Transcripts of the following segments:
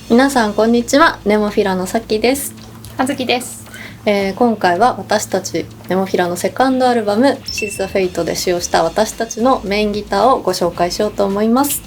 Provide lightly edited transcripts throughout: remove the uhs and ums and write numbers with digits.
皆さんこんにちは。ネモフィラのさきです。あずきです。今回は私たちネモフィラのセカンドアルバム She's the Fate で使用した私たちのメインギターをご紹介しようと思います。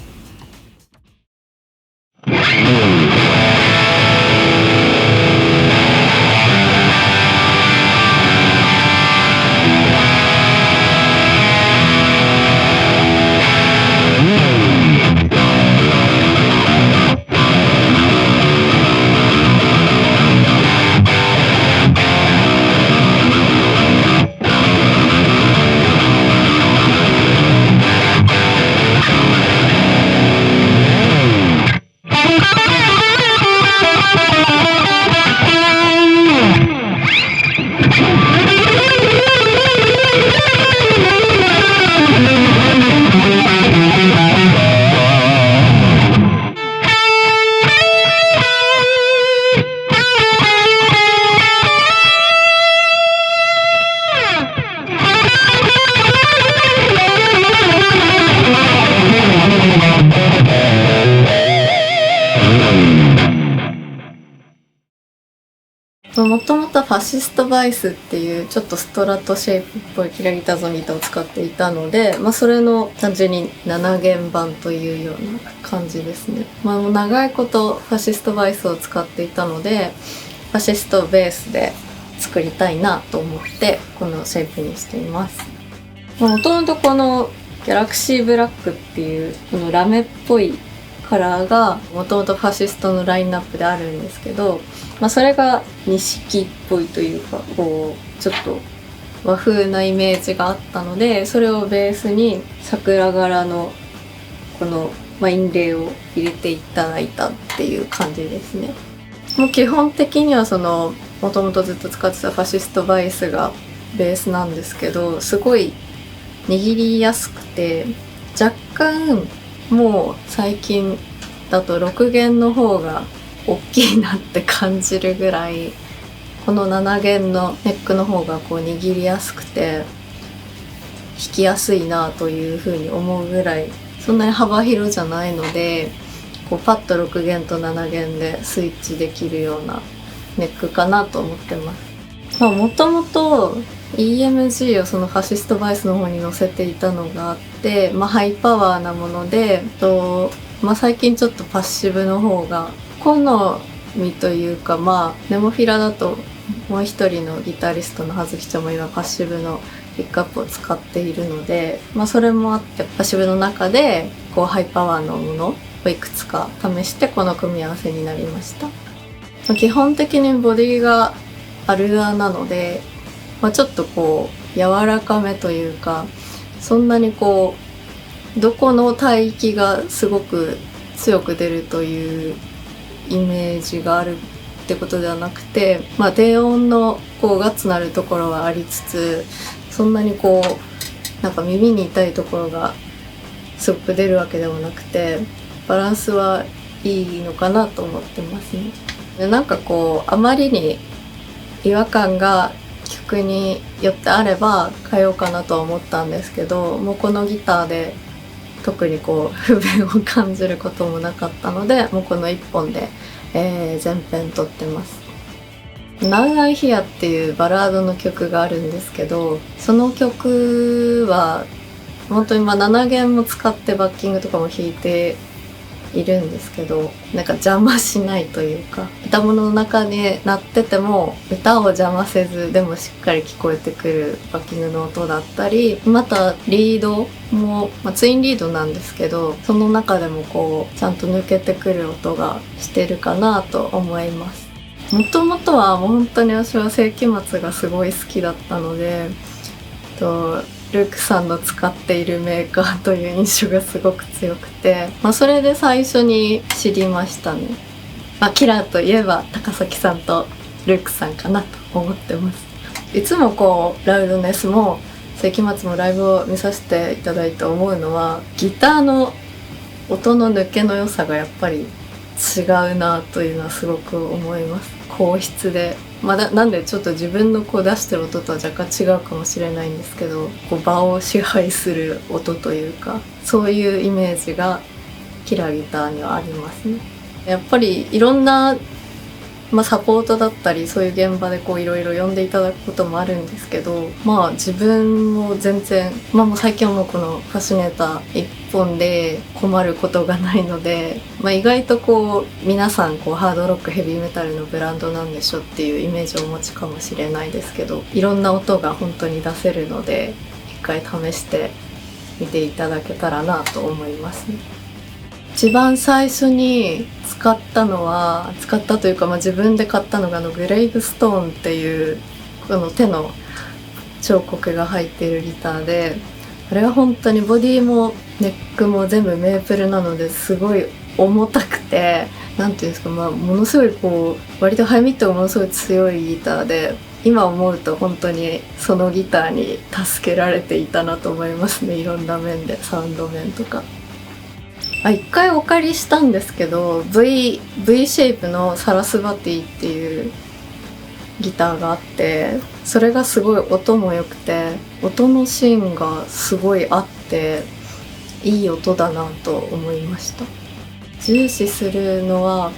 もともとファシストバイスっていうちょっとストラトシェイプっぽいキラギターのギターを使っていたので、それの単純に7弦版というような感じですね。もう長いことファシストバイスを使っていたので、ファシストベースで作りたいなと思ってこのシェイプにしています。もともとこのギャラクシーブラックっていうこのラメっぽいカラーがもともとファシストのラインナップであるんですけど、それが錦っぽいというかこうちょっと和風なイメージがあったので、それをベースに桜柄のこのインレイを入れていただいたっていう感じですね。もう基本的にはもともとずっと使ってたファシストバイスがベースなんですけど、すごい握りやすくて、若干もう最近だと6弦の方が大きいなって感じるぐらい、この7弦のネックの方がこう握りやすくて弾きやすいなというふうに思うぐらい、そんなに幅広じゃないので、こうパッと6弦と7弦でスイッチできるようなネックかなと思ってます。もともと EMG をそのファシストバイスの方に載せていたのがあって、ハイパワーなもので最近ちょっとパッシブの方が好みというか、ネモフィラだともう一人のギタリストの葉月ちゃんも今パッシブのピックアップを使っているので、それもあってパッシブの中でこうハイパワーのものをいくつか試してこの組み合わせになりました。基本的にボディがアルガーなので、ちょっとこう柔らかめというか、そんなにこうどこの帯域がすごく強く出るというイメージがあるってことではなくて、低音のこうガッツのあるところはありつつ、そんなにこうなんか耳に痛いところがすごく出るわけでもなくて、バランスはいいのかなと思ってますね。なんかこうあまりに違和感が曲によってあれば変えようかなとは思ったんですけど、もうこのギターで特にこう不便を感じることもなかったので、もうこの1本で、全編撮ってます。Now I Hearっていうバラードの曲があるんですけど、その曲は本当に7弦も使ってバッキングとかも弾いているんですけど、なんか邪魔しないというか、歌物の中に鳴ってても歌を邪魔せず、でもしっかり聞こえてくるバッキングの音だったり、またリードも、ツインリードなんですけど、その中でもこうちゃんと抜けてくる音がしてるかなと思います。もともとはもう本当に私は世紀末がすごい好きだったので、ルークさんの使っているメーカーという印象がすごく強くて、それで最初に知りましたね。キラーといえば高崎さんとルークさんかなと思ってます。いつもこうラウドネスも世紀末もライブを見させていただいて思うのは、ギターの音の抜けの良さがやっぱり違うなというのはすごく思います。硬質で、なんでちょっと自分のこう出してる音とは若干違うかもしれないんですけど、こう場を支配する音というか、そういうイメージがキラーギターにはありますね。やっぱりいろんな、サポートだったりそういう現場でこういろいろ呼んでいただくこともあるんですけど、自分も全然、もう最近はもうこのファシネーター一本で困ることがないので、意外とこう皆さんこうハードロックヘビーメタルのブランドなんでしょっていうイメージをお持ちかもしれないですけど、いろんな音が本当に出せるので一回試してみていただけたらなと思いますね。一番最初に使ったというか、自分で買ったのがグレイブストーンっていうこの手の彫刻が入っているギターで、あれは本当にボディもネックも全部メープルなのですごい重たくて、なんていうんですか、ものすごいこう割とハイミットがものすごい強いギターで、今思うと本当にそのギターに助けられていたなと思いますね。いろんな面で、サウンド面とか。一回お借りしたんですけど、 V シェイプのサラスバティっていうギターがあって、それがすごい音も良くて、音の芯がすごいあっていい音だなと思いました。重視するのは、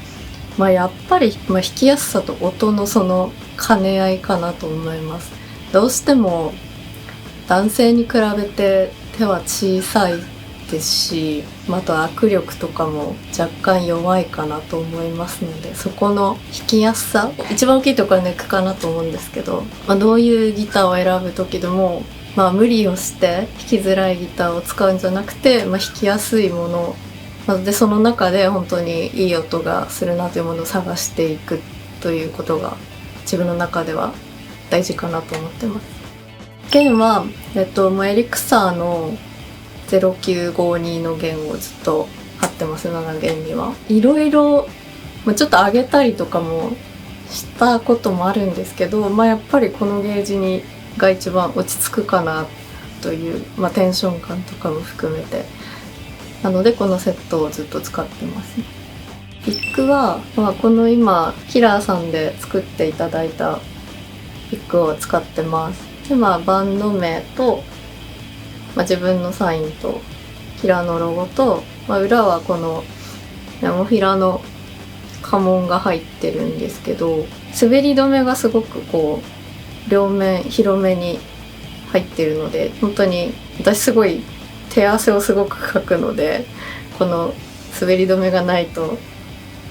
やっぱり、弾きやすさと音のその兼ね合いかなと思います。どうしても男性に比べて手は小さいですし、あと握力とかも若干弱いかなと思いますので、そこの弾きやすさ、一番大きいところはネックかなと思うんですけど、どういうギターを選ぶ時でも、無理をして弾きづらいギターを使うんじゃなくて、弾きやすいもので、その中で本当にいい音がするなというものを探していくということが自分の中では大事かなと思ってます。弦は、もうエリクサーの0952の弦をずっと貼ってます。7弦にはいろいろちょっと上げたりとかもしたこともあるんですけど、やっぱりこのゲージが一番落ち着くかなという、テンション感とかも含めて、なのでこのセットをずっと使ってますね。ピックは、この今キラーさんで作っていただいたピックを使ってます。で、バンド名と、自分のサインとキラーのロゴと、裏はこのネモフィラの家紋が入ってるんですけど、滑り止めがすごくこう両面広めに入ってるので、本当に私すごい手汗をすごくかくので、この滑り止めがないと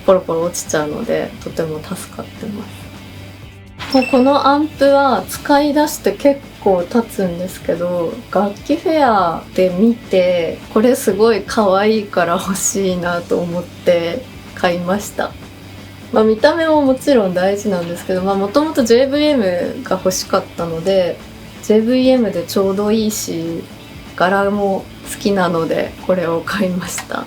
ポロポロ落ちちゃうので、とても助かってます。このアンプは使い出して結構経つんですけど、楽器フェアで見て、これすごい可愛いから欲しいなと思って買いました。見た目ももちろん大事なんですけど、もともと JVM が欲しかったので、 JVM でちょうどいいし、柄も好きなのでこれを買いました。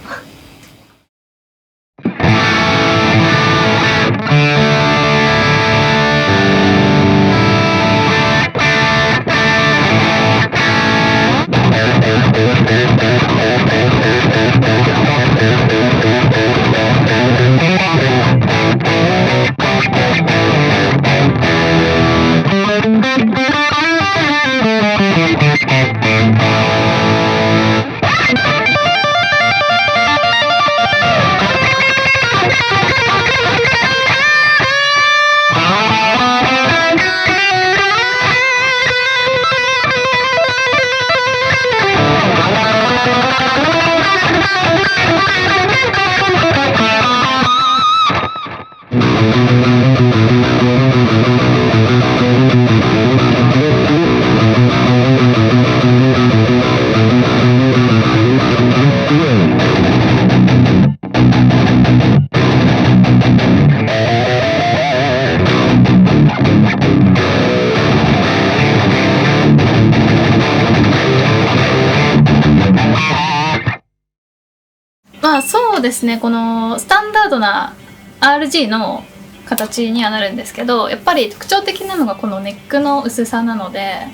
そうですね、このスタンダードな RG の形にはなるんですけど、やっぱり特徴的なのがこのネックの薄さなので、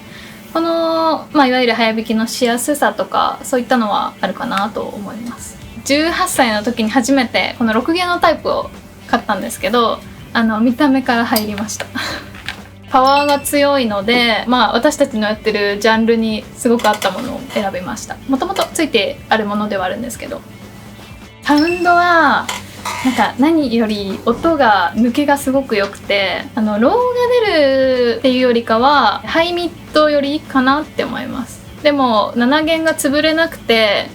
この、いわゆる早弾きのしやすさとかそういったのはあるかなと思います。18歳の時に初めてこの6弦のタイプを買ったんですけど、見た目から入りました。パワーが強いので、私たちのやってるジャンルにすごく合ったものを選びました。もともとついてあるものではあるんですけど、サウンドはなんか何より音が抜けがすごく良くて、ローが出るっていうよりかはハイミッドよりかなって思います。でも7弦が潰れなくて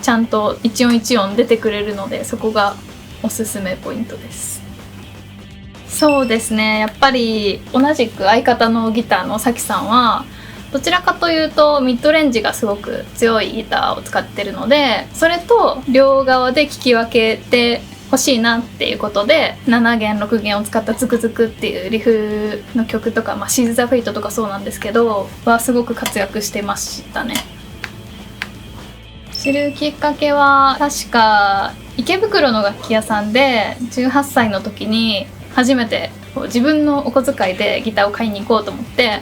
ちゃんと一音一音出てくれるので、そこがおすすめポイントです。そうですね、やっぱり同じく相方のギターのさきさんはどちらかというとミッドレンジがすごく強いギターを使ってるので、それと両側で聴き分けて欲しいなっていうことで7弦6弦を使ったズクズクっていうリフの曲とか、シーズ・ザ・フェイトとかそうなんですけどはすごく活躍してましたね。知るきっかけは確か池袋の楽器屋さんで18歳の時に初めて自分のお小遣いでギターを買いに行こうと思って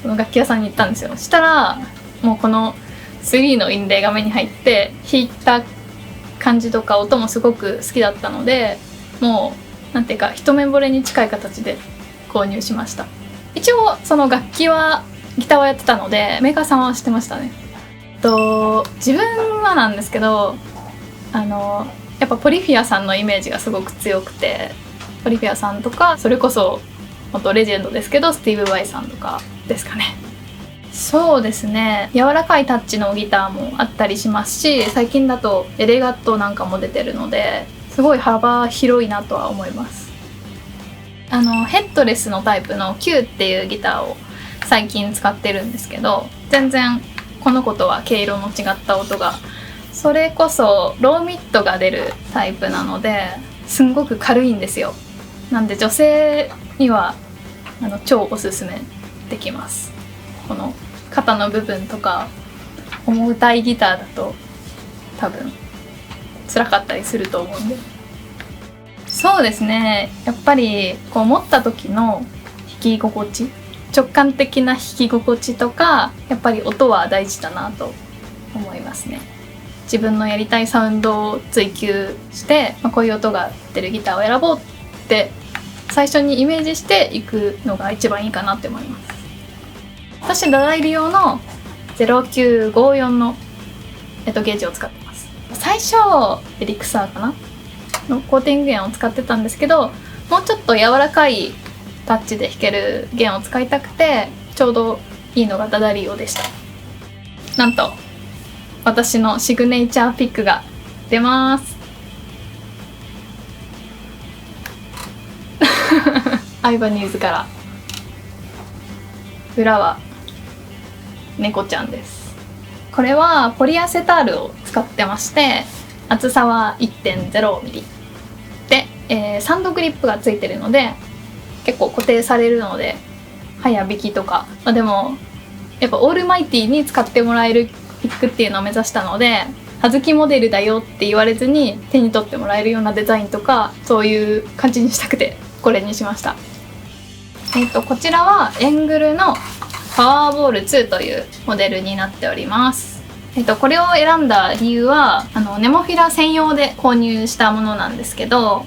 その楽器屋さんに行ったんですよ。したらもうこの3の印泥が目に入って弾いた感じとか音もすごく好きだったので、もうなんていうか一目惚れに近い形で購入しました。一応その楽器はギターをやってたのでメーカーさんは知ってましたね。自分はなんですけどやっぱポリフィアさんのイメージがすごく強くて、ポリフィアさんとかそれこそ元レジェンドですけどスティーブ・バイさんとかですかね。そうですね、柔らかいタッチのギターもあったりしますし、最近だとエレガットなんかも出てるのですごい幅広いなとは思います。ヘッドレスのタイプの Q っていうギターを最近使ってるんですけど、全然この子とは毛色の違った音が、それこそローミッドが出るタイプなのですんごく軽いんですよ。なんで女性には超おすすめできます。この肩の部分とか重たいギターだと多分辛かったりすると思うんで。そうですね、やっぱりこう持った時の弾き心地、直感的な弾き心地とかやっぱり音は大事だなと思いますね。自分のやりたいサウンドを追求して、こういう音が出るギターを選ぼうって最初にイメージしていくのが一番いいかなって思います。私ダダイル用の0954のゲージを使ってます。最初エリクサーかなのコーティング弦を使ってたんですけど、もうちょっと柔らかいタッチで弾ける弦を使いたくてちょうどいいのがダダリオでした。なんと私のシグネチャーピックが出ますアイバニューズから裏は猫ちゃんです。これはポリアセタールを使ってまして、厚さは 1.0 ミリで、サンドグリップがついてるので結構固定されるので早弾きとか、でもやっぱオールマイティに使ってもらえるピックっていうのを目指したので、葉月モデルだよって言われずに手に取ってもらえるようなデザインとかそういう感じにしたくてこれにしました。こちらはエングルのパワーボール2というモデルになっております。これを選んだ理由はネモフィラ専用で購入したものなんですけど、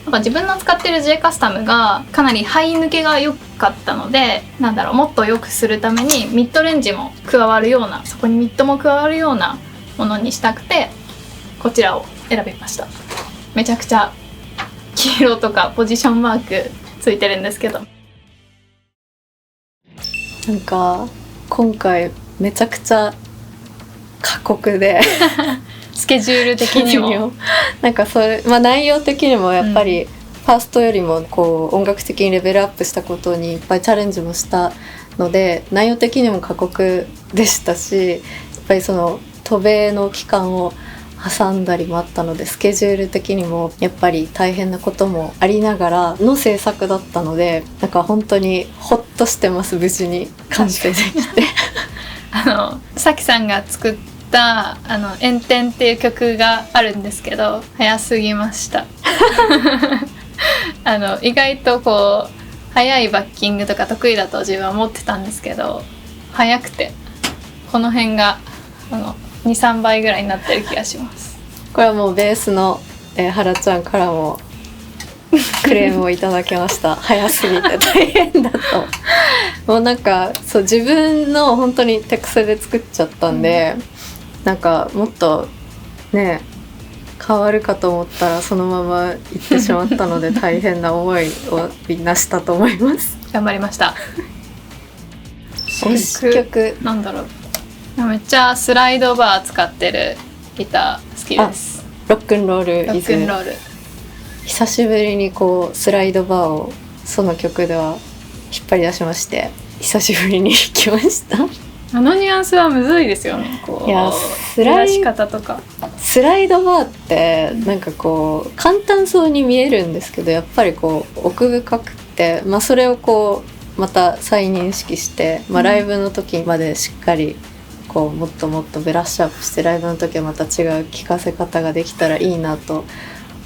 なんか自分の使ってる J カスタムがかなりハイ抜けが良かったので、もっと良くするためにミッドレンジも加わるような、そこにミッドも加わるようなものにしたくてこちらを選びました。めちゃくちゃ黄色とかポジションマークついてるんですけど、なんか今回めちゃくちゃ過酷でスケジュール的にもなんかそれ、内容的にもやっぱり、ファーストよりもこう音楽的にレベルアップしたことにいっぱいチャレンジもしたので、内容的にも過酷でしたし、やっぱりその渡米の期間を挟んだりもあったので、スケジュール的にもやっぱり大変なこともありながらの制作だったので、なんか本当にホッとしてます。無事に完成できてさきさんが作った炎天っていう曲があるんですけど、早すぎました意外とこう速いバッキングとか得意だと自分は思ってたんですけど、速くてこの辺が2,3 倍ぐらいになってる気がします。これはもうベースの、原ちゃんからもクレームをいただきました早すぎて大変だともうなんかそう自分の本当に手癖で作っちゃったんで、なんかもっとね変わるかと思ったらそのまま行ってしまったので大変な思いをみんなしたと思います。頑張りました。新曲なんだろう、めっちゃスライドバー使ってるギター好きです。ロックンロールロックンロール。久しぶりにこうスライドバーをその曲では引っ張り出しまして、久しぶりに弾きました。あのニュアンスはむずいですよね。こう、いやスライ方とかスライドバーってなんかこう簡単そうに見えるんですけど、やっぱりこう奥深くて、それをこうまた再認識して、ライブの時までしっかりこうもっともっとブラッシュアップして、ライブの時はまた違う聴かせ方ができたらいいなと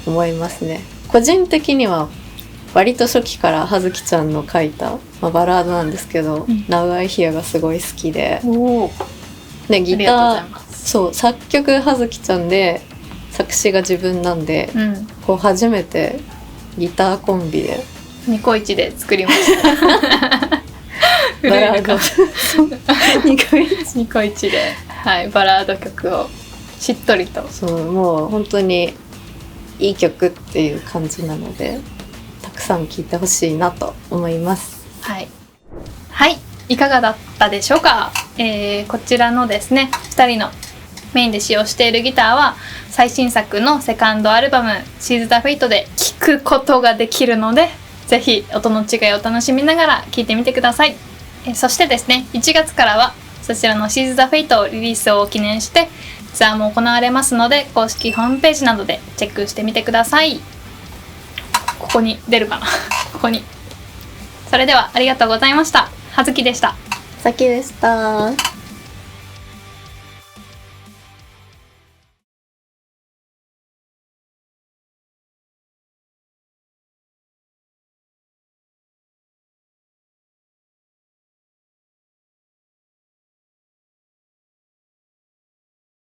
思いますね。個人的には割と初期から葉月ちゃんの書いた、バラードなんですけど、Now I Hear がすごい好きで、でギター、そう作曲葉月ちゃんで作詞が自分なんで、こう初めてギターコンビでニコイチで作りましたバラードニコイチで、はい、バラード曲をしっとりと、そうもう本当にいい曲っていう感じなので、たくさん聴いてほしいなと思います。はい、はい、いかがだったでしょうか。こちらのですね2人のメインで使用しているギターは最新作のセカンドアルバム「She's the Fate」で聴くことができるので、ぜひ音の違いを楽しみながら聴いてみてください。そしてですね、1月からはそちらの She's the Fate をリリースを記念してツアーも行われますので、公式ホームページなどでチェックしてみてください。ここに出るかなここに。それではありがとうございました。葉月でした。さきでした。